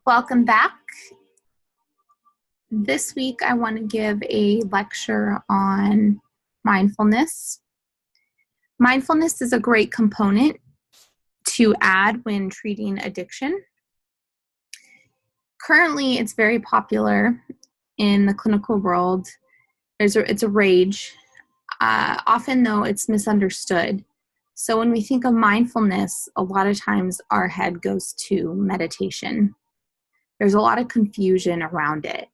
Welcome back. This week I want to give a lecture on mindfulness. Mindfulness is a great component to add when treating addiction. Currently, it's very popular in the clinical world. It's a rage. Often, though, it's misunderstood. So when we think of mindfulness, a lot of times our head goes to meditation. There's a lot of confusion around it.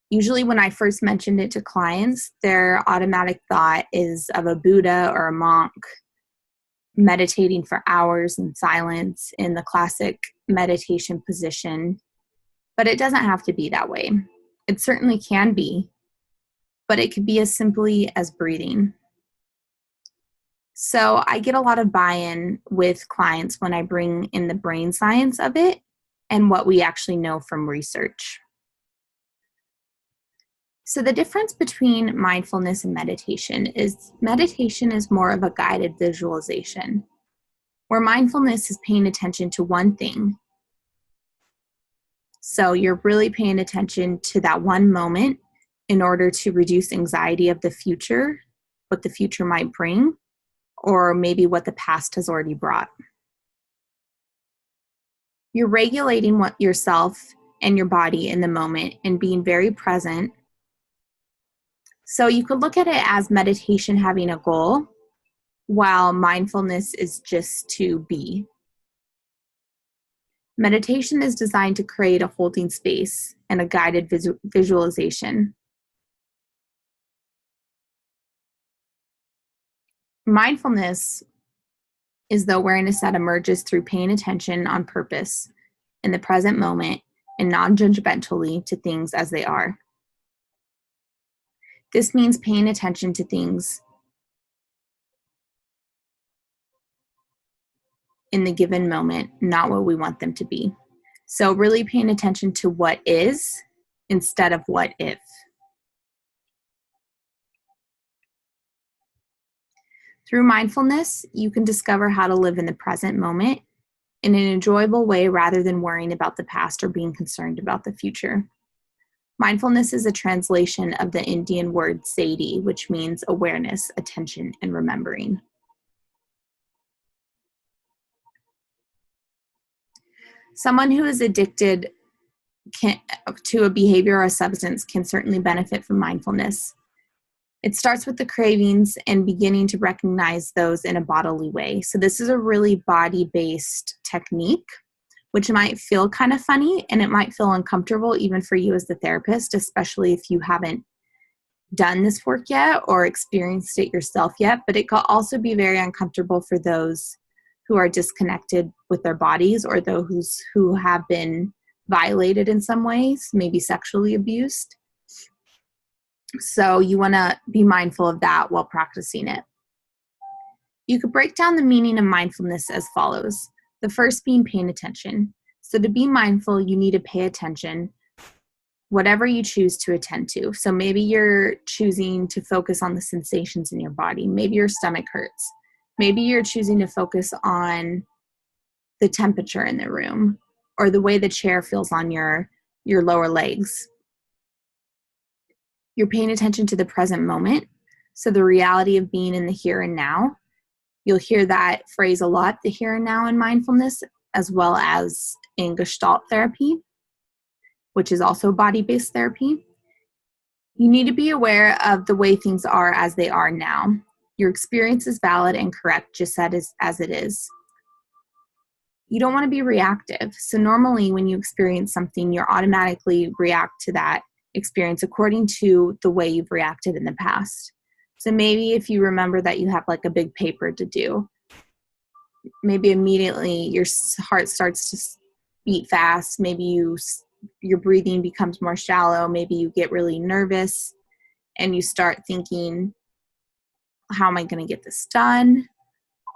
Usually when I first mentioned it to clients, their automatic thought is of a Buddha or a monk meditating for hours in silence in the classic meditation position. But it doesn't have to be that way. It certainly can be, but it could be as simply as breathing. So I get a lot of buy-in with clients when I bring in the brain science of it and what we actually know from research. So the difference between mindfulness and meditation is more of a guided visualization, where mindfulness is paying attention to one thing. So you're really paying attention to that one moment in order to reduce anxiety of the future, what the future might bring, or maybe what the past has already brought. You're regulating yourself and your body in the moment and being very present. So you could look at it as meditation having a goal, while mindfulness is just to be. Meditation is designed to create a holding space and a guided visualization. Mindfulness is the awareness that emerges through paying attention on purpose in the present moment and non-judgmentally to things as they are. This means paying attention to things in the given moment, not what we want them to be. So really paying attention to what is instead of what if. Through mindfulness, you can discover how to live in the present moment in an enjoyable way rather than worrying about the past or being concerned about the future. Mindfulness is a translation of the Indian word sati, which means awareness, attention, and remembering. Someone who is addicted to a behavior or a substance can certainly benefit from mindfulness. It starts with the cravings and beginning to recognize those in a bodily way. So this is a really body-based technique, which might feel kind of funny and it might feel uncomfortable even for you as the therapist, especially if you haven't done this work yet or experienced it yourself yet. But it could also be very uncomfortable for those who are disconnected with their bodies or those who have been violated in some ways, maybe sexually abused. So you want to be mindful of that while practicing it. You could break down the meaning of mindfulness as follows. The first being paying attention. So to be mindful, you need to pay attention, whatever you choose to attend to. So maybe you're choosing to focus on the sensations in your body. Maybe your stomach hurts. Maybe you're choosing to focus on the temperature in the room or the way the chair feels on your lower legs. You're paying attention to the present moment, so the reality of being in the here and now. You'll hear that phrase a lot, the here and now in mindfulness, as well as in Gestalt therapy, which is also body-based therapy. You need to be aware of the way things are as they are now. Your experience is valid and correct, just as it is. You don't want to be reactive. So normally when you experience something, you automatically react to that experience according to the way you've reacted in the past. So maybe if you remember that you have like a big paper to do, maybe immediately your heart starts to beat fast. Maybe your breathing becomes more shallow. Maybe you get really nervous and you start thinking, how am I going to get this done?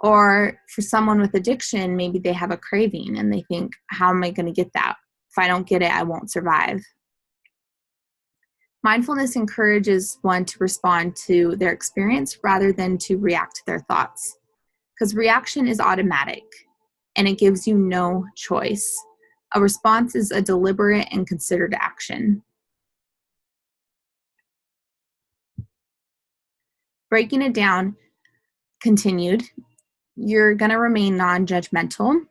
Or for someone with addiction, maybe they have a craving and they think, how am I going to get that? If I don't get it, I won't survive. Mindfulness encourages one to respond to their experience rather than to react to their thoughts, because reaction is automatic and it gives you no choice. A response is a deliberate and considered action. Breaking it down, continued, you're going to remain non-judgmental.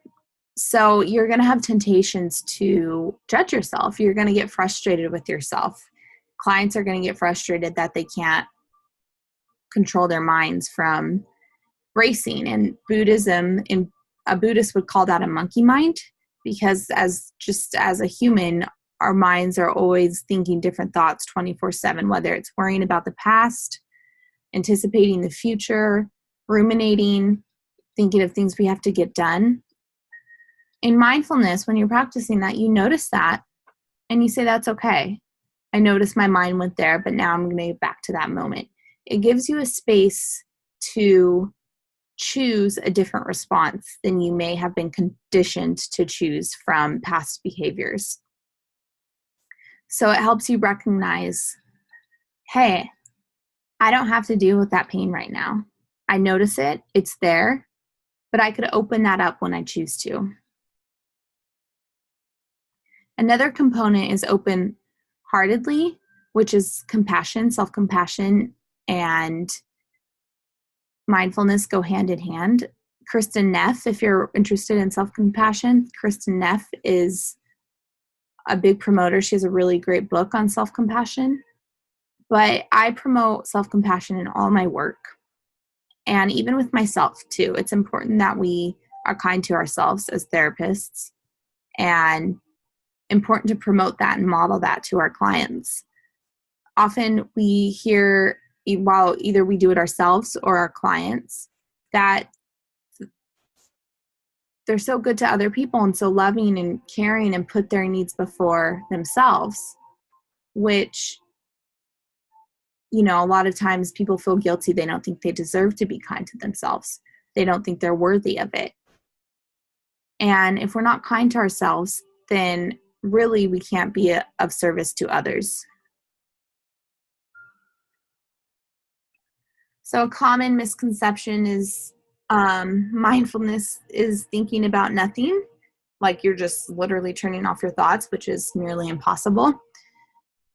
So you're going to have temptations to judge yourself. You're going to get frustrated with yourself. Clients are going to get frustrated that they can't control their minds from racing. And Buddhism, a Buddhist would call that a monkey mind, because as a human, our minds are always thinking different thoughts 24/7, whether it's worrying about the past, anticipating the future, ruminating, thinking of things we have to get done. In mindfulness, when you're practicing that, you notice that and you say, that's okay. I noticed my mind went there, but now I'm going to get back to that moment. It gives you a space to choose a different response than you may have been conditioned to choose from past behaviors. So it helps you recognize, hey, I don't have to deal with that pain right now. I notice it, it's there, but I could open that up when I choose to. Another component is open-heartedly, which is compassion. Self-compassion and mindfulness go hand in hand. Kristen Neff, if you're interested in self-compassion, Kristen Neff is a big promoter. She has a really great book on self-compassion. But I promote self-compassion in all my work, and even with myself too. It's important that we are kind to ourselves as therapists, and important to promote that and model that to our clients. Often we hear, while either we do it ourselves or our clients, that they're so good to other people and so loving and caring and put their needs before themselves, which, you know, a lot of times people feel guilty. They don't think they deserve to be kind to themselves. They don't think they're worthy of it. And if we're not kind to ourselves, then really we can't be of service to others. So a common misconception is mindfulness is thinking about nothing, like you're just literally turning off your thoughts, which is nearly impossible.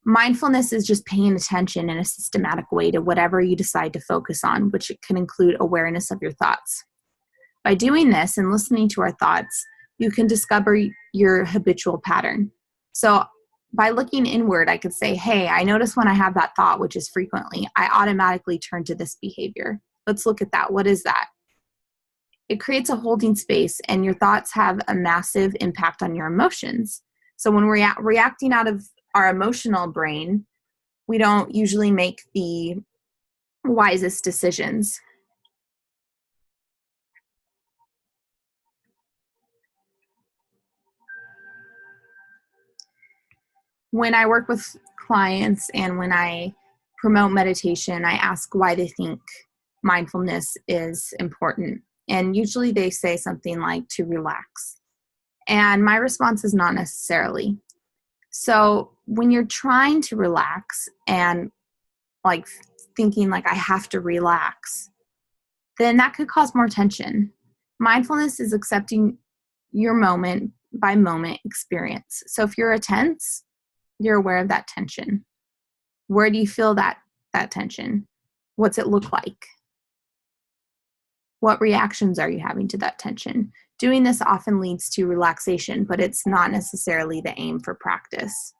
Mindfulness is just paying attention in a systematic way to whatever you decide to focus on, which can include awareness of your thoughts. By doing this and listening to our thoughts, you can discover your habitual pattern. So by looking inward, I could say, hey, I notice when I have that thought, which is frequently, I automatically turn to this behavior. Let's look at that. What is that? It creates a holding space, and your thoughts have a massive impact on your emotions. So when we're reacting out of our emotional brain, we don't usually make the wisest decisions. When I work with clients and when I promote meditation, I ask why they think mindfulness is important. And usually they say something like to relax. And my response is not necessarily. So when you're trying to relax and like thinking like I have to relax, then that could cause more tension. Mindfulness is accepting your moment by moment experience. So if you're tense, you're aware of that tension. Where do you feel that tension? What's it look like? What reactions are you having to that tension? Doing this often leads to relaxation, but it's not necessarily the aim for practice.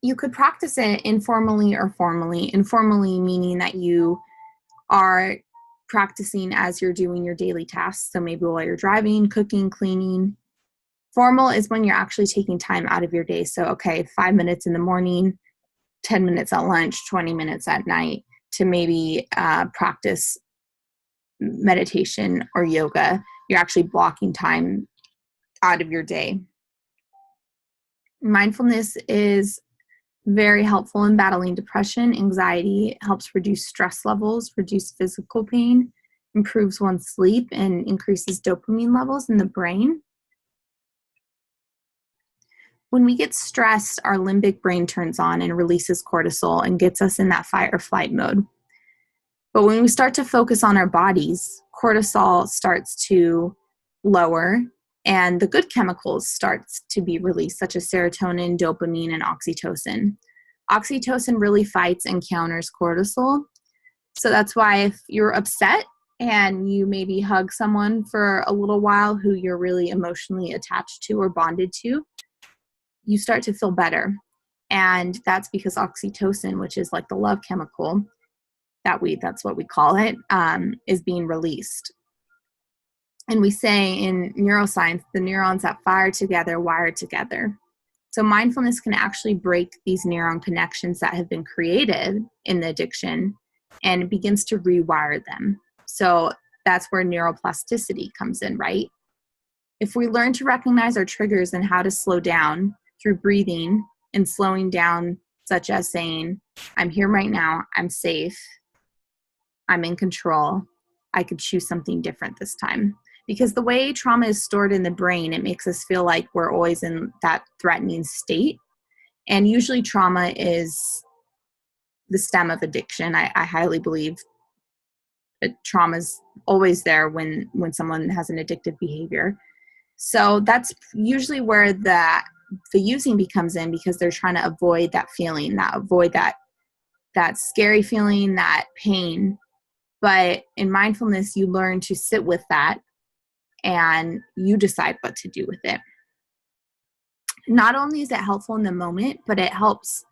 You could practice it informally or formally. Informally meaning that you are practicing as you're doing your daily tasks. So maybe while you're driving, cooking, cleaning. Formal is when you're actually taking time out of your day. So, okay, 5 minutes in the morning, 10 minutes at lunch, 20 minutes at night to maybe practice meditation or yoga. You're actually blocking time out of your day. Mindfulness is very helpful in battling depression, anxiety. It helps reduce stress levels, reduce physical pain, improves one's sleep, and increases dopamine levels in the brain. When we get stressed, our limbic brain turns on and releases cortisol and gets us in that fight or flight mode. But when we start to focus on our bodies, cortisol starts to lower, and the good chemicals starts to be released, such as serotonin, dopamine, and oxytocin. Oxytocin really fights and counters cortisol. So that's why if you're upset and you maybe hug someone for a little while who you're really emotionally attached to or bonded to, you start to feel better. And that's because oxytocin, which is like the love chemical, that's what we call it, is being released. And we say in neuroscience, the neurons that fire together wire together. So mindfulness can actually break these neuron connections that have been created in the addiction, and it begins to rewire them. So that's where neuroplasticity comes in, right? If we learn to recognize our triggers and how to slow down through breathing and slowing down, such as saying, I'm here right now, I'm safe, I'm in control, I could choose something different this time. Because the way trauma is stored in the brain, it makes us feel like we're always in that threatening state. And usually trauma is the stem of addiction. I highly believe that trauma is always there when someone has an addictive behavior. So that's usually where the using becomes in, because they're trying to avoid that feeling, that scary feeling, that pain. But in mindfulness, you learn to sit with that and you decide what to do with it. Not only is it helpful in the moment, but it helps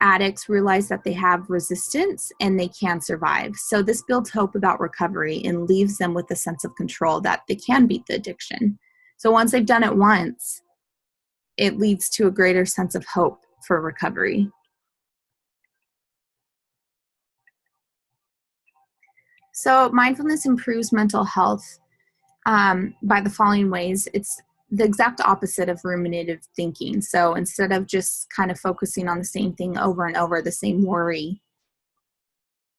addicts realize that they have resistance and they can survive. So this builds hope about recovery and leaves them with a sense of control that they can beat the addiction. So once they've done it once, it leads to a greater sense of hope for recovery. So mindfulness improves mental health by the following ways. It's the exact opposite of ruminative thinking. So instead of just kind of focusing on the same thing over and over, the same worry,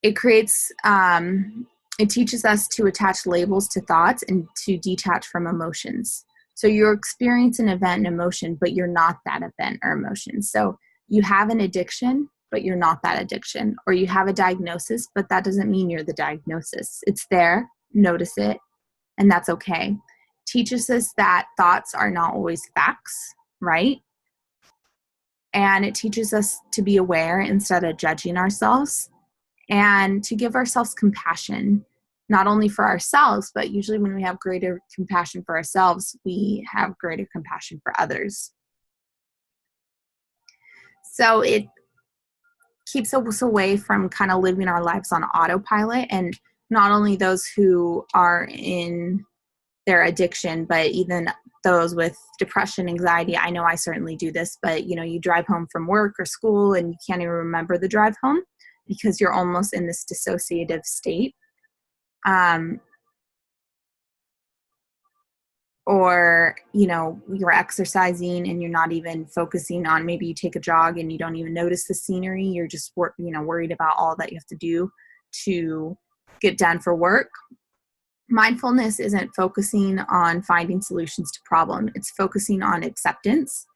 it creates, it teaches us to attach labels to thoughts and to detach from emotions. So you're experiencing an event and emotion, but you're not that event or emotion. So you have an addiction, but you're not that addiction. Or you have a diagnosis, but that doesn't mean you're the diagnosis. It's there, notice it, and that's okay. Teaches us that thoughts are not always facts, right? And it teaches us to be aware instead of judging ourselves, and to give ourselves compassion, not only for ourselves, but usually when we have greater compassion for ourselves, we have greater compassion for others. So it keeps us away from kind of living our lives on autopilot, and not only those who are in their addiction, but even those with depression, anxiety. I know I certainly do this, but you drive home from work or school and you can't even remember the drive home because you're almost in this dissociative state. Or you're exercising and you're not even focusing on, maybe you take a jog and you don't even notice the scenery. You're just worried about all that you have to do to get done for work. Mindfulness isn't focusing on finding solutions to problem. It's focusing on acceptance.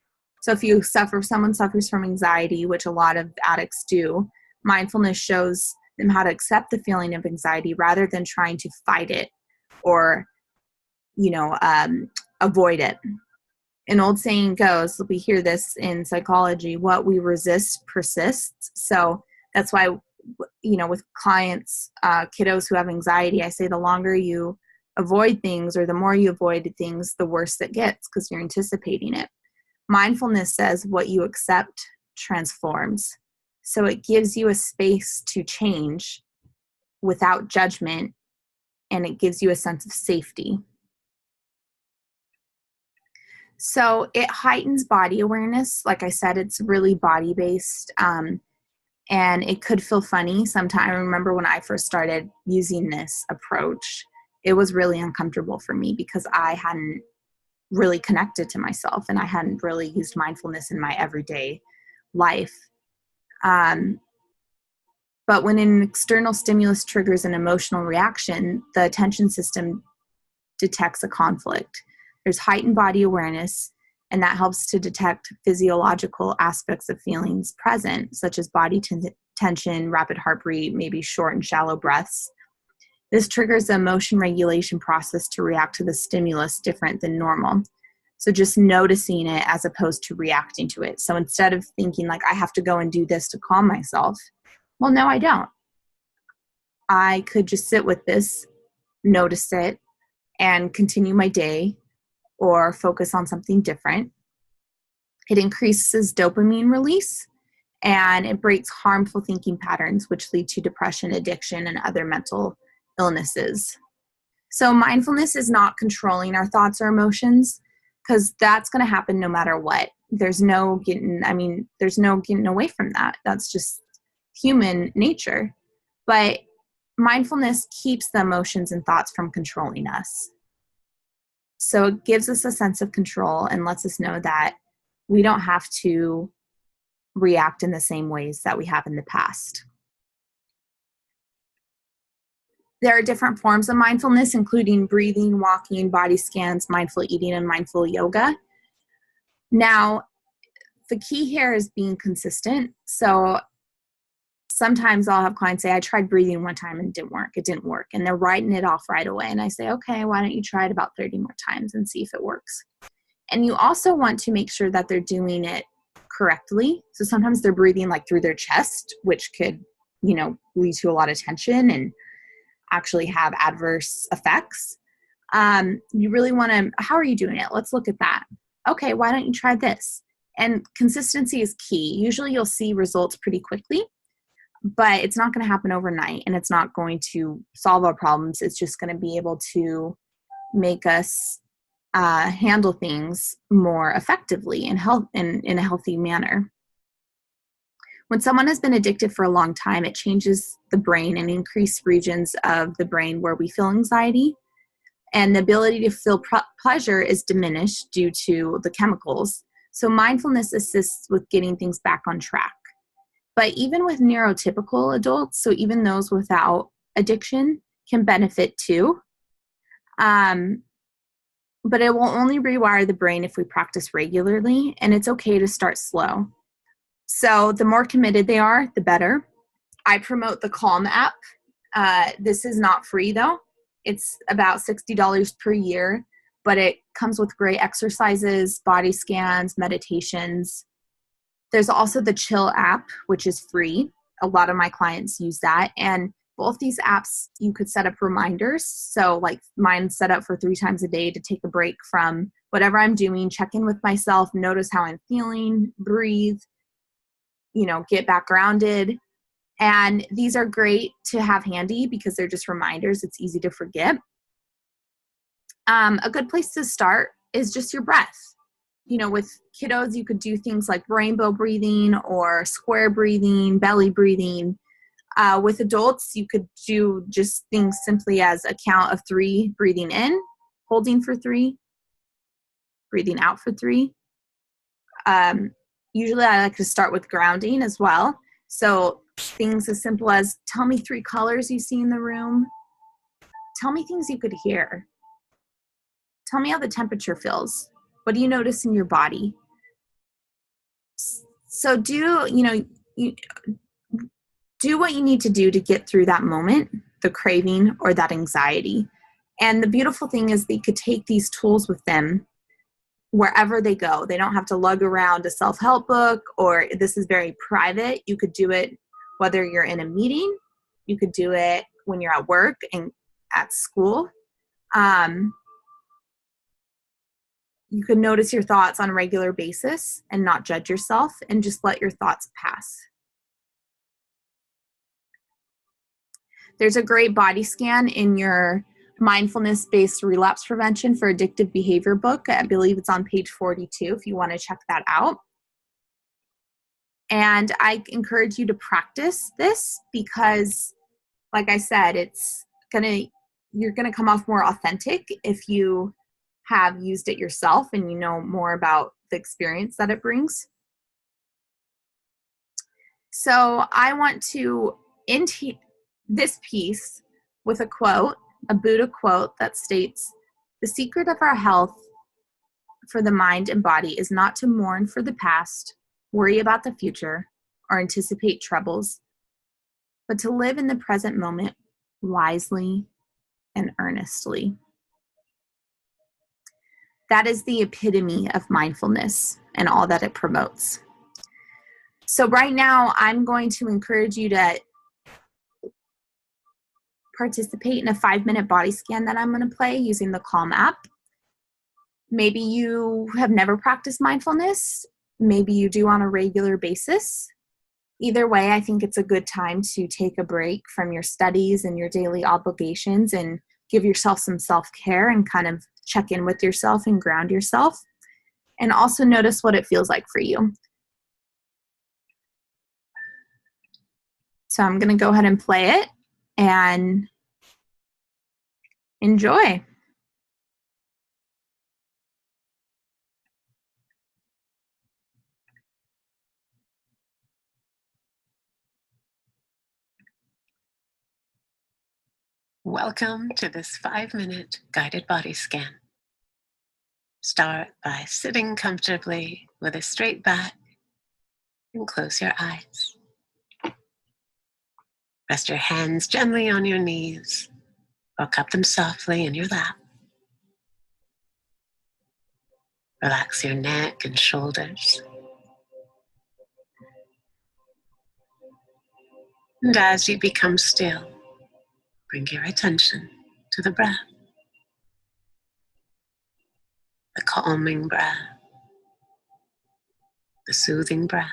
So if someone suffers from anxiety, which a lot of addicts do, mindfulness shows them how to accept the feeling of anxiety rather than trying to fight it or avoid it. An old saying goes, we hear this in psychology, what we resist persists. So that's why, with clients, kiddos who have anxiety, I say the longer you avoid things or the more you avoid things, the worse it gets because you're anticipating it. Mindfulness says what you accept transforms. So it gives you a space to change without judgment, and it gives you a sense of safety. So it heightens body awareness. Like I said, it's really body-based, and it could feel funny sometimes. I remember when I first started using this approach, it was really uncomfortable for me because I hadn't really connected to myself and I hadn't really used mindfulness in my everyday life. But when an external stimulus triggers an emotional reaction, the attention system detects a conflict. There's heightened body awareness, and that helps to detect physiological aspects of feelings present, such as body tension, rapid heart rate, maybe short and shallow breaths. This triggers the emotion regulation process to react to the stimulus different than normal. So just noticing it as opposed to reacting to it. So instead of thinking like, I have to go and do this to calm myself, well, no, I don't. I could just sit with this, notice it, and continue my day or focus on something different. It increases dopamine release, and it breaks harmful thinking patterns, which lead to depression, addiction, and other mental illnesses. So mindfulness is not controlling our thoughts or emotions, because that's going to happen no matter what. There's no getting away from that. That's just human nature. But mindfulness keeps the emotions and thoughts from controlling us. So it gives us a sense of control and lets us know that we don't have to react in the same ways that we have in the past. There are different forms of mindfulness, including breathing, walking, body scans, mindful eating, and mindful yoga. Now, the key here is being consistent. So sometimes I'll have clients say, I tried breathing one time and it didn't work. It didn't work. And they're writing it off right away. And I say, okay, why don't you try it about 30 more times and see if it works? And you also want to make sure that they're doing it correctly. So sometimes they're breathing like through their chest, which could, lead to a lot of tension and actually have adverse effects. You really want to, how are you doing it? Let's look at that. Okay, why don't you try this? And consistency is key. Usually you'll see results pretty quickly, but it's not going to happen overnight, and it's not going to solve our problems. It's just going to be able to make us handle things more effectively and in a healthy manner. When someone has been addicted for a long time, it changes the brain and increases regions of the brain where we feel anxiety, and the ability to feel pleasure is diminished due to the chemicals. So mindfulness assists with getting things back on track. But even with neurotypical adults, so even those without addiction can benefit too. But it will only rewire the brain if we practice regularly, and it's okay to start slow. So the more committed they are, the better. I promote the Calm app. This is not free though. It's about $60 per year, but it comes with great exercises, body scans, meditations. There's also the Chill app, which is free. A lot of my clients use that. And both these apps, you could set up reminders. So like mine's set up for 3 times a day to take a break from whatever I'm doing, check in with myself, notice how I'm feeling, breathe, get back grounded. And these are great to have handy because they're just reminders. It's easy to forget. A good place to start is just your breath. With kiddos, you could do things like rainbow breathing or square breathing, belly breathing. With adults, you could do just things simply as a count of 3, breathing in, holding for 3, breathing out for 3. Usually I like to start with grounding as well. So things as simple as, tell me 3 colors you see in the room. Tell me things you could hear. Tell me how the temperature feels. What do you notice in your body? So do what you need to do to get through that moment, the craving or that anxiety. And the beautiful thing is they could take these tools with them wherever they go. They don't have to lug around a self-help book, or this is very private. You could do it whether you're in a meeting. You could do it when you're at work and at school. You could notice your thoughts on a regular basis and not judge yourself, and just let your thoughts pass. There's a great body scan in your mindfulness-based relapse prevention for addictive behavior book. I believe it's on page 42 if you want to check that out. And I encourage you to practice this because, like I said, you're gonna come off more authentic if you have used it yourself and you know more about the experience that it brings. So I want to end this piece with a quote, a Buddha quote that states, "The secret of our health for the mind and body is not to mourn for the past, worry about the future, or anticipate troubles, but to live in the present moment wisely and earnestly. That is the epitome of mindfulness and all that it promotes. So right now, I'm going to encourage you to participate in a 5-minute body scan that I'm going to play using the Calm app. Maybe you have never practiced mindfulness. Maybe you do on a regular basis. Either way, I think it's a good time to take a break from your studies and your daily obligations and give yourself some self-care and kind of check in with yourself and ground yourself. And also notice what it feels like for you. So I'm going to go ahead and play it and enjoy. Welcome to this 5-minute guided body scan. Start by sitting comfortably with a straight back and close your eyes. Rest your hands gently on your knees or cup them softly in your lap. Relax your neck and shoulders. And as you become still, bring your attention to the breath. The calming breath, the soothing breath,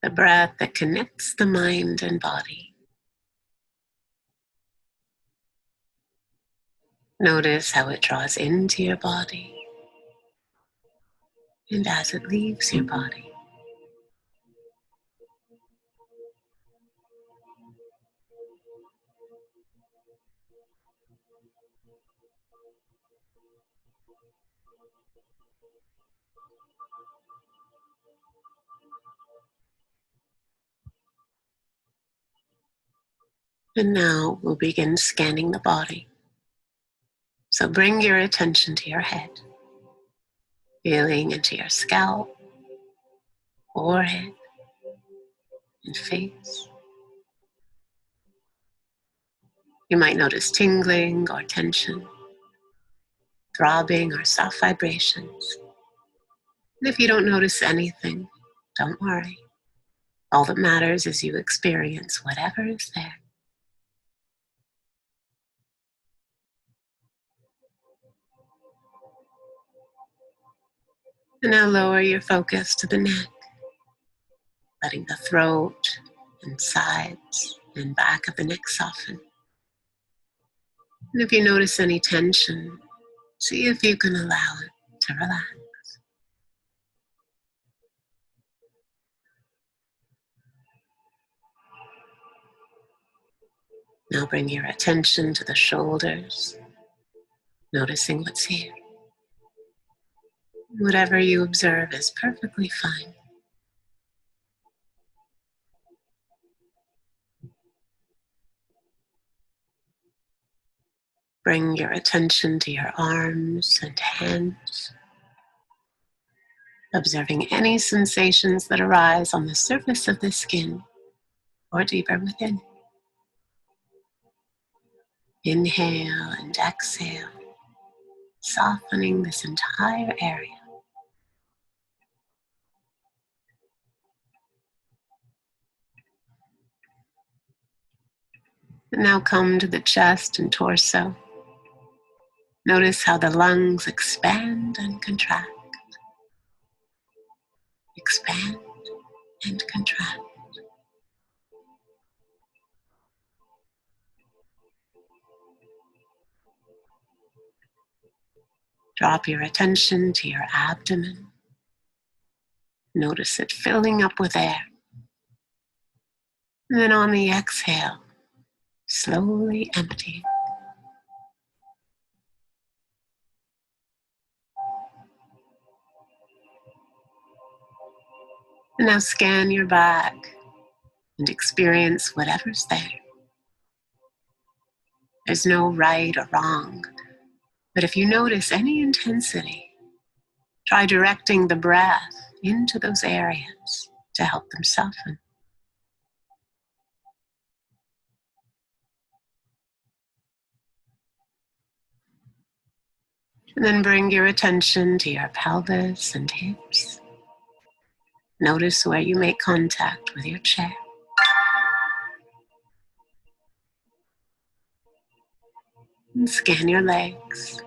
the breath that connects the mind and body. Notice how it draws into your body and as it leaves your body. And now we'll begin scanning the body. So bring your attention to your head, feeling into your scalp, forehead, and face. You might notice tingling or tension, throbbing or soft vibrations. And if you don't notice anything, don't worry. All that matters is you experience whatever is there. And now lower your focus to the neck, letting the throat and sides and back of the neck soften. And if you notice any tension, see if you can allow it to relax. Now bring your attention to the shoulders, noticing what's here. Whatever you observe is perfectly fine. Bring your attention to your arms and hands, observing any sensations that arise on the surface of the skin or deeper within. Inhale and exhale, softening this entire area. And now come to the chest and torso. Notice how the lungs expand and contract. Expand and contract. Drop your attention to your abdomen. Notice it filling up with air. And then on the exhale, slowly empty. And now scan your back and experience whatever's there. There's no right or wrong, but if you notice any intensity, try directing the breath into those areas to help them soften. And then bring your attention to your pelvis and hips. Notice where you make contact with your chair. And scan your legs,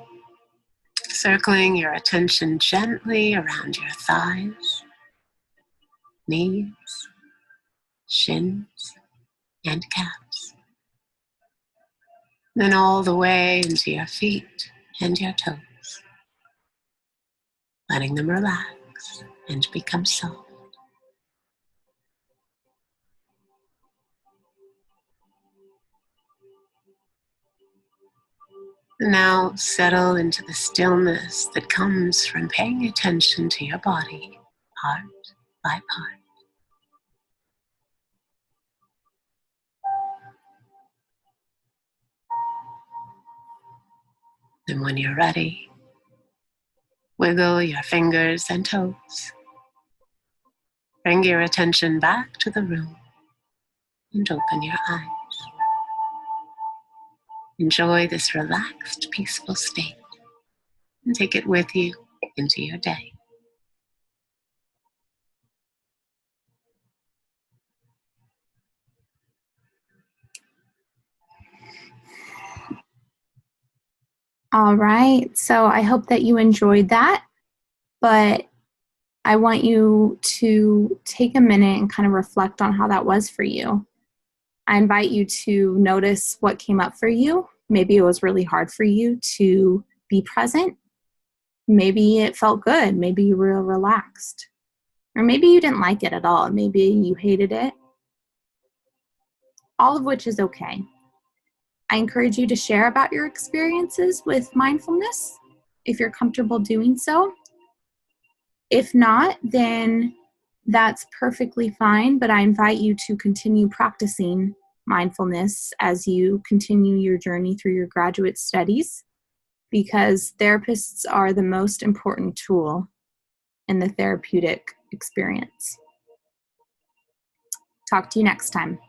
circling your attention gently around your thighs, knees, shins, and calves. Then all the way into your feet and your toes, letting them relax and become soft. Now settle into the stillness that comes from paying attention to your body, part by part. And when you're ready, wiggle your fingers and toes. Bring your attention back to the room and open your eyes. Enjoy this relaxed, peaceful state and take it with you into your day. All right, so I hope that you enjoyed that, but I want you to take a minute and kind of reflect on how that was for you. I invite you to notice what came up for you. Maybe it was really hard for you to be present. Maybe it felt good. Maybe you were relaxed. Or maybe you didn't like it at all. Maybe you hated it. All of which is okay. I encourage you to share about your experiences with mindfulness if you're comfortable doing so. If not, then that's perfectly fine, but I invite you to continue practicing mindfulness as you continue your journey through your graduate studies, because therapists are the most important tool in the therapeutic experience. Talk to you next time.